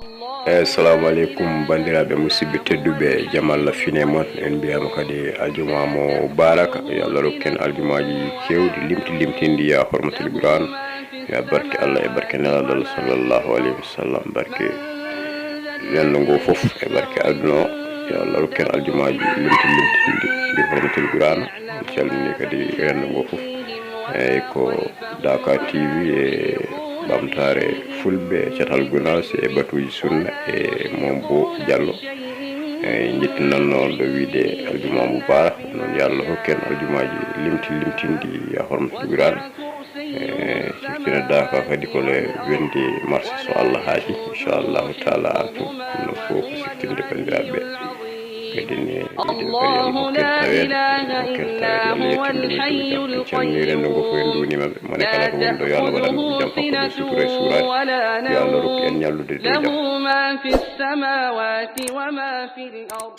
assalamu alaikum bandiraɓe musidɓe tedduɓe jamal fine mon en mbiyama kadi aljuma mo baraka yo Allah rokken aljumaji kewɗi limtindi ya hormatul qur'an ya barke Allah e barke nelaɗo sallallahu alayhi wa sallam barke rendo ngo foof e barke aduna o yo Allah rokken aljumaji limtindi bi hormatul qur'an calmini kadi rendo ngo foof eyyi ko Daka TV e ɓamtare fulɓe catal gunas e batuji sunna e Mombo Diallo e jettinanno ɗo wiide aljuma mubarak noon yo Allah hokken aljumaji limtindi ya hormatul qur'an siftina Daka kadi ko le 20 mars so Allah haaji inchallahu taala no fof ko siftinde bandiraɓe kadi ne الله لا إله إلا هو الحي القيوم لا تأخذه سنة ولا نوم له ما في السماوات وما في الأرض